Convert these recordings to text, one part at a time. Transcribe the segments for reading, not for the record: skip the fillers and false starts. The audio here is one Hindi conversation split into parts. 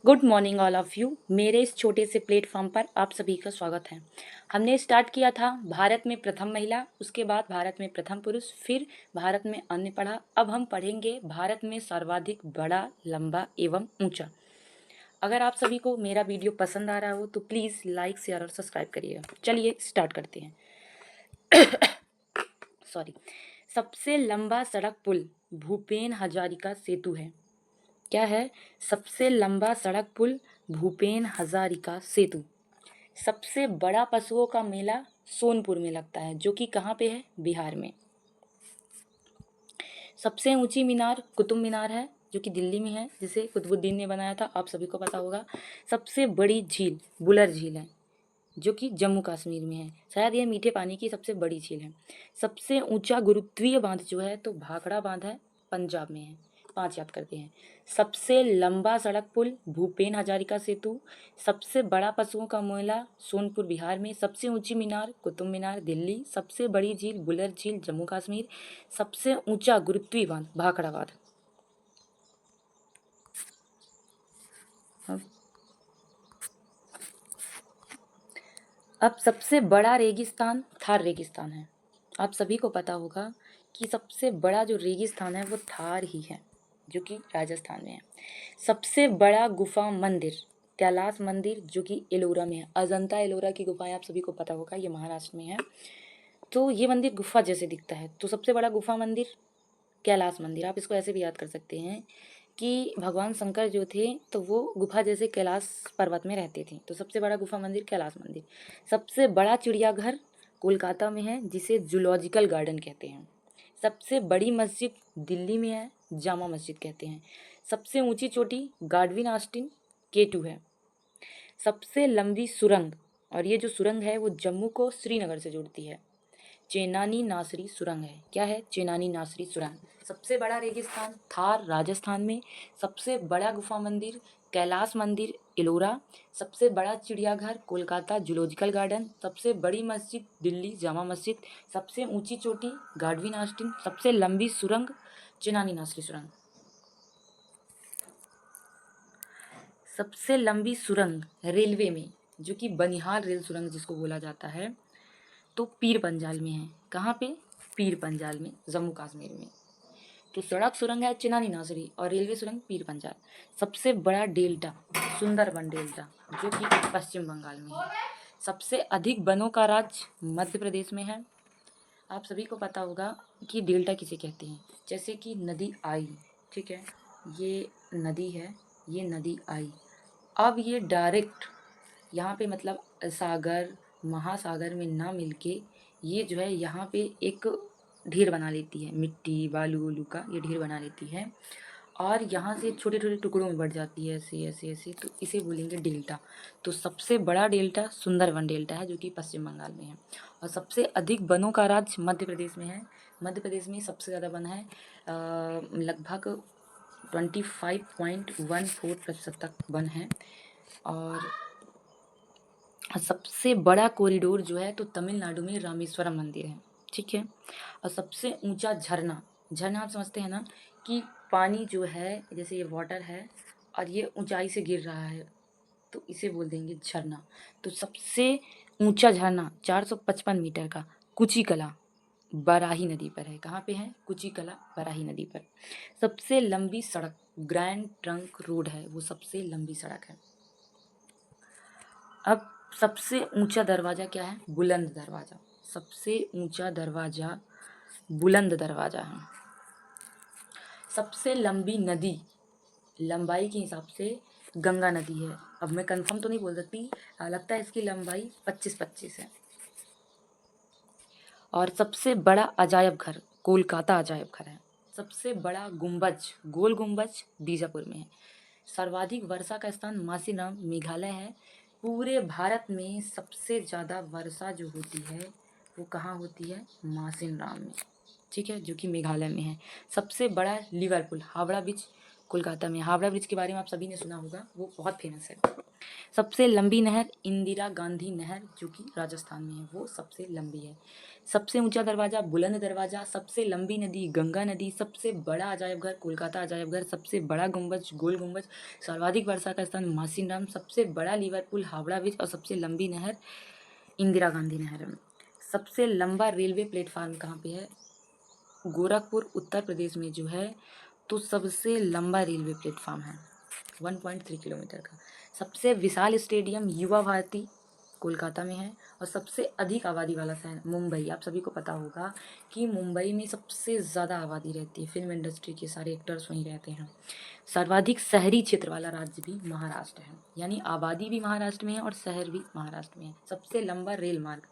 Good morning all of you. मेरे इस छोटे से प्लेटफॉर्म पर आप सभी का स्वागत है। हमने स्टार्ट किया था भारत में प्रथम महिला, उसके बाद भारत में प्रथम पुरुष, फिर भारत में अन्य पढ़ा। अब हम पढ़ेंगे भारत में सर्वाधिक बड़ा, लंबा एवं ऊंचा। अगर आप सभी को मेरा वीडियो पसंद आ रहा हो तो प्लीज़ लाइक, शेयर और सब्सक्राइब करिएगा। चलिए स्टार्ट करते हैं। सॉरी। सबसे लंबा सड़क पुल भूपेन हजारिका सेतु है। क्या है? सबसे लंबा सड़क पुल भूपेन हजारिका सेतु। सबसे बड़ा पशुओं का मेला सोनपुर में लगता है, जो कि कहाँ पे है? बिहार में। सबसे ऊंची मीनार कुतुब मीनार है, जो कि दिल्ली में है, जिसे कुतुबुद्दीन ने बनाया था, आप सभी को पता होगा। सबसे बड़ी झील बुलर झील है, जो कि जम्मू कश्मीर में है। शायद यह मीठे पानी की सबसे बड़ी झील है। सबसे ऊंचा गुरुत्वीय बांध जो है तो भाखड़ा बांध है, पंजाब में है। 5 याद करते हैं। सबसे लंबा सड़क पुल भूपेन हजारिका सेतु। सबसे बड़ा पशुओं का मेला सोनपुर बिहार में। सबसे ऊंची मीनार कुतुब मीनार दिल्ली। सबसे बड़ी झील बुलर झील जम्मू कश्मीर। सबसे ऊंचा गुरुत्वीय बांध भाखड़ा बांध। अब सबसे बड़ा रेगिस्तान थार रेगिस्तान है। आप सभी को पता होगा कि सबसे बड़ा जो रेगिस्तान है वो थार ही है, जो कि राजस्थान में है। सबसे बड़ा गुफा मंदिर कैलाश मंदिर, जो कि एलोरा में है। अजंता एलोरा की गुफाएं आप सभी को पता होगा, ये महाराष्ट्र में है। तो ये मंदिर गुफा जैसे दिखता है, तो सबसे बड़ा गुफा मंदिर कैलाश मंदिर। आप इसको ऐसे भी याद कर सकते हैं कि भगवान शंकर जो थे तो वो गुफा जैसे कैलाश पर्वत में रहते थे, तो सबसे बड़ा गुफा मंदिर कैलाश मंदिर। सबसे बड़ा चिड़ियाघर कोलकाता में है, जिसे जूलॉजिकल गार्डन कहते हैं। सबसे बड़ी मस्जिद दिल्ली में है, जामा मस्जिद कहते हैं। सबसे ऊंची चोटी गाडविन ऑस्टिन K2 है। सबसे लंबी सुरंग, और ये जो सुरंग है वो जम्मू को श्रीनगर से जोड़ती है, चेनानी नासरी सुरंग है। क्या है? चेनानी नासरी सुरंग। सबसे बड़ा रेगिस्तान थार राजस्थान में। सबसे बड़ा गुफा मंदिर कैलाश मंदिर एलोरा। सबसे बड़ा चिड़ियाघर कोलकाता जूलॉजिकल गार्डन। सबसे बड़ी मस्जिद दिल्ली जामा मस्जिद। सबसे ऊंची चोटी गाडविन ऑस्टिन। सबसे लंबी सुरंग चेनानी नासरी सुरंग। सबसे लंबी सुरंग रेलवे में, जो कि बनिहाल रेल सुरंग जिसको बोला जाता है, तो पीर पंजाल में है। कहाँ पे? पीर पंजाल में, जम्मू कश्मीर में। तो सड़क सुरंग है चेनानी नासरी और रेलवे सुरंग पीर पंजाल। सबसे बड़ा डेल्टा सुंदरबन डेल्टा, जो कि पश्चिम बंगाल में है। सबसे अधिक वनों का राज्य मध्य प्रदेश में है। आप सभी को पता होगा कि डेल्टा किसे कहते हैं, जैसे कि नदी आई, ठीक है, ये नदी है, ये नदी आई। अब ये डायरेक्ट यहाँ पे मतलब सागर महासागर में ना मिलके ये जो है यहाँ पे एक ढेर बना लेती है, मिट्टी बालू वालू का ये ढेर बना लेती है, और यहाँ से छोटे छोटे टुकड़ों में बढ़ जाती है, ऐसे ऐसे ऐसे, तो इसे बोलेंगे डेल्टा। तो सबसे बड़ा डेल्टा सुंदरबन डेल्टा है, जो कि पश्चिम बंगाल में है। और सबसे अधिक वनों का राज्य मध्य प्रदेश में है। मध्य प्रदेश में सबसे ज़्यादा वन है, लगभग 25.14% तक वन है। और सबसे बड़ा कॉरिडोर जो है तो तमिलनाडु में रामेश्वरम मंदिर है, ठीक है। और सबसे ऊंचा झरना, झरना आप समझते हैं ना कि पानी जो है, जैसे ये वाटर है और ये ऊंचाई से गिर रहा है, तो इसे बोल देंगे झरना। तो सबसे ऊंचा झरना 455 मीटर का कुची कला बराही नदी पर है। कहाँ पे है? कुची कला बराही नदी पर। सबसे लंबी सड़क ग्रैंड ट्रंक रोड है, वो सबसे लंबी सड़क है। अब सबसे ऊंचा दरवाज़ा क्या है? बुलंद दरवाज़ा। सबसे ऊंचा दरवाज़ा बुलंद दरवाज़ा है। सबसे लंबी नदी लंबाई के हिसाब से गंगा नदी है। अब मैं कंफर्म तो नहीं बोल सकती, लगता है इसकी लंबाई 25 है। और सबसे बड़ा अजायब घर कोलकाता अजायब घर है। सबसे बड़ा गुंबज गोल गुंबज बीजापुर में है। सर्वाधिक वर्षा का स्थान मासीराम मेघालय है। पूरे भारत में सबसे ज़्यादा वर्षा जो होती है वो कहाँ होती है? मासिनराम में, ठीक है, जो कि मेघालय में है। सबसे बड़ा लिवरपूल हावड़ा बीच कोलकाता में। हावड़ा ब्रिज के बारे में आप सभी ने सुना होगा, वो बहुत फेमस है। सबसे लंबी नहर इंदिरा गांधी नहर जो कि राजस्थान में है, वो सबसे लंबी है। सबसे ऊंचा दरवाज़ा बुलंद दरवाज़ा। सबसे लंबी नदी गंगा नदी। सबसे बड़ा अजायब घर कोलकाता अजायब घर। सबसे बड़ा गुंबज गोल गुंबज। सर्वाधिक वर्षा का स्थान मासिनराम। सबसे बड़ा लिवरपूल हावड़ा ब्रिज। और सबसे लंबी नहर इंदिरा गांधी नहर है। सबसे लंबा रेलवे प्लेटफार्म कहाँ पे है? गोरखपुर उत्तर प्रदेश में जो है, तो सबसे लंबा रेलवे प्लेटफार्म है 1.3 किलोमीटर का। सबसे विशाल स्टेडियम युवा भारती कोलकाता में है। और सबसे अधिक आबादी वाला शहर मुंबई। आप सभी को पता होगा कि मुंबई में सबसे ज़्यादा आबादी रहती है, फिल्म इंडस्ट्री के सारे एक्टर्स वहीं रहते हैं। सर्वाधिक शहरी क्षेत्र वाला राज्य भी महाराष्ट्र है, यानी आबादी भी महाराष्ट्र में है और शहर भी महाराष्ट्र में है। सबसे लंबा रेल मार्ग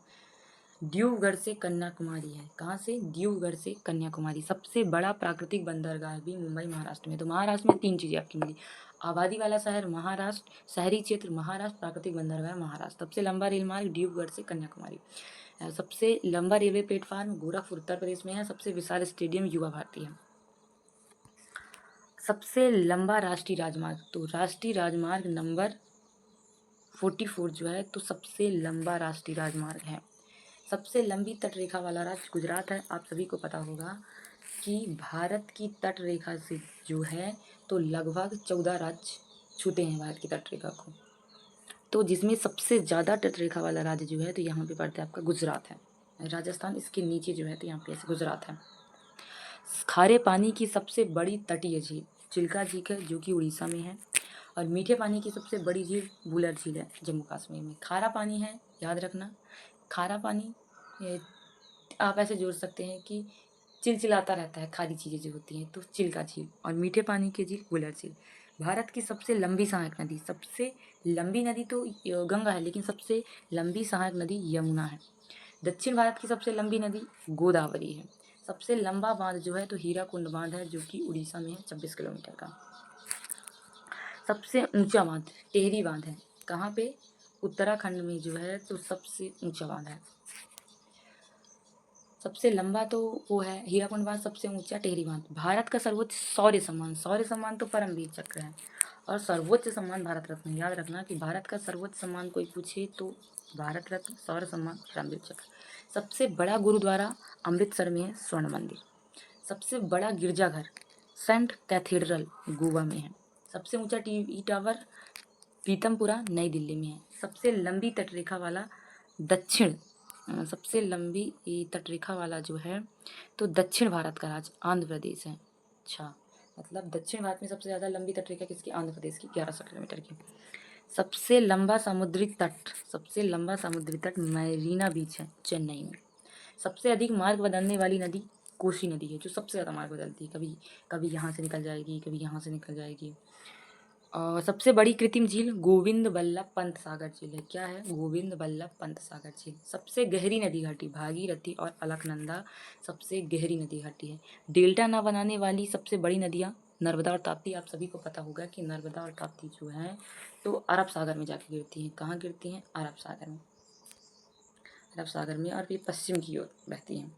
दिब्रूगढ़ से कन्याकुमारी है। कहाँ से? दिब्रूगढ़ से कन्याकुमारी। सबसे बड़ा प्राकृतिक बंदरगाह भी मुंबई महाराष्ट्र में। तो महाराष्ट्र में 3 चीज़ें आपकी मिली: आबादी वाला शहर महाराष्ट्र, शहरी क्षेत्र महाराष्ट्र, प्राकृतिक बंदरगाह महाराष्ट्र। सबसे लंबा रेल मार्ग दिब्रूगढ़ से कन्याकुमारी। सबसे लंबा रेलवे प्लेटफार्म गोरखपुर उत्तर प्रदेश में है। सबसे विशाल स्टेडियम युवा भारती है। सबसे लंबा राष्ट्रीय राजमार्ग, तो राष्ट्रीय राजमार्ग नंबर 44 जो है, तो सबसे लंबा राष्ट्रीय राजमार्ग है। सबसे लंबी तटरेखा वाला राज्य गुजरात है। आप सभी को पता होगा कि भारत की तटरेखा से जो है, तो लगभग 14 राज्य छूते हैं भारत की तटरेखा को। तो जिसमें सबसे ज़्यादा तटरेखा वाला राज्य जो है, तो यहाँ पे पड़ता है आपका गुजरात है। राजस्थान इसके नीचे जो है, तो यहाँ पे ऐसे गुजरात है। खारे पानी की सबसे बड़ी तटीय झील चिल्का झील है, जो कि उड़ीसा में है। और मीठे पानी की सबसे बड़ी झील वुलर झील है, जम्मू कश्मीर में। खारा पानी है, याद रखना, खारा पानी आप ऐसे जोड़ सकते हैं कि चिलचिलाता रहता है, खारी चीज़ें जो होती हैं, तो चिल्का झील। और मीठे पानी की झील वुलर झील। भारत की सबसे लंबी सहायक नदी, सबसे लंबी नदी तो गंगा है, लेकिन सबसे लंबी सहायक नदी यमुना है। दक्षिण भारत की सबसे लंबी नदी गोदावरी है। सबसे लंबा बांध जो है, तो हीराकुंड बांध है, जो कि उड़ीसा में है, 26 किलोमीटर का। सबसे ऊंचा बांध टेहरी बांध है। कहाँ पे? उत्तराखंड में जो है, तो सबसे ऊंचा बांध है। सबसे लंबा तो वो है हीराकुंड बांध, सबसे ऊंचा टेहरी बांध। भारत का सर्वोच्च शौर्य सम्मान तो परमवीर चक्र है। और सर्वोच्च सम्मान भारत रत्न। याद रखना कि भारत का सर्वोच्च सम्मान कोई पूछे तो भारत रत्न, शौर्य सम्मान, परमवीर चक्र। सबसे बड़ा गुरुद्वारा अमृतसर में है, स्वर्ण मंदिर। सबसे बड़ा गिरजाघर सेंट कैथेड्रल गोवा में है। सबसे ऊंचा टीवी टावर पीतमपुरा नई दिल्ली में है। सबसे लंबी तटरेखा वाला सबसे लंबी तटरेखा वाला जो है, तो दक्षिण भारत का राज्य आंध्र प्रदेश है। अच्छा, मतलब दक्षिण भारत में सबसे ज़्यादा लंबी तटरेखा किसकी? आंध्र प्रदेश की, 1100 किलोमीटर की। सबसे लंबा समुद्री तट मैरीना बीच है, चेन्नई में। सबसे अधिक मार्ग बदलने वाली नदी कोसी नदी है, जो सबसे ज़्यादा मार्ग बदलती है। कभी कभी यहाँ से निकल जाएगी, कभी यहाँ से निकल जाएगी। और सबसे बड़ी कृत्रिम झील गोविंद बल्लभ पंत सागर झील है। क्या है? गोविंद बल्लभ पंत सागर झील। सबसे गहरी नदी घाटी भागीरथी और अलकनंदा सबसे गहरी नदी घाटी है। डेल्टा ना बनाने वाली सबसे बड़ी नदियाँ नर्मदा और ताप्ती। आप सभी को पता होगा कि नर्मदा और ताप्ती जो है, तो अरब सागर में जाके गिरती हैं। कहाँ गिरती हैं? अरब सागर में। अरब सागर में, और फिर पश्चिम की ओर बहती हैं।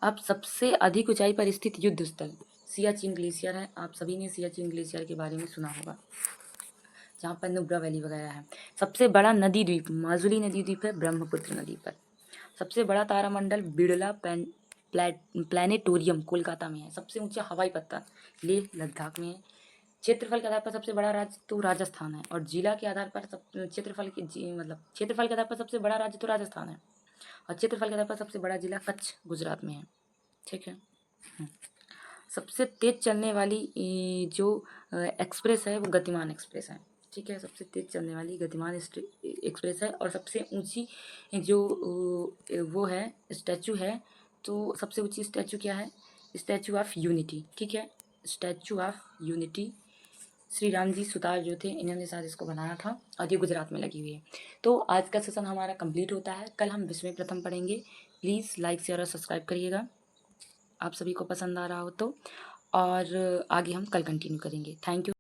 अब सबसे अधिक ऊंचाई पर स्थित युद्ध स्थल सियाचिन ग्लेशियर है। आप सभी ने सियाचिन ग्लेशियर के बारे में सुना होगा, जहाँ पर नुब्रा वैली वगैरह है। सबसे बड़ा नदी द्वीप माजुली नदी द्वीप है, ब्रह्मपुत्र नदी पर। सबसे बड़ा तारामंडल बिड़ला प्लानिटोरियम कोलकाता में है। सबसे ऊंचा हवाई पत्ता लेह लद्दाख में है। क्षेत्रफल के आधार पर सबसे बड़ा राज्य तो राजस्थान है। और जिला के आधार पर क्षेत्रफल के आधार पर सबसे बड़ा राज्य तो राजस्थान है। और क्षेत्रफल के आधार पर सबसे बड़ा जिला कच्छ गुजरात में है। ठीक है। सबसे तेज चलने वाली जो एक्सप्रेस है, वो गतिमान एक्सप्रेस है। ठीक है, सबसे तेज चलने वाली गतिमान एक्सप्रेस है। और सबसे ऊंची जो वो है स्टैचू है, तो सबसे ऊंची स्टैचू क्या है? Statue of unity. ठीक है, statue of unity Shri Ram ji Sutar जो थे, इन्होंने शायद इसको बनाया था, और ये गुजरात में लगी हुई है। तो आज का सेशन हमारा कंप्लीट होता है। कल हम विश्व में प्रथम पढ़ेंगे। प्लीज़ लाइक शेयर और सब्सक्राइब करिएगा, आप सभी को पसंद आ रहा हो तो। और आगे हम कल कंटिन्यू करेंगे। Thank you.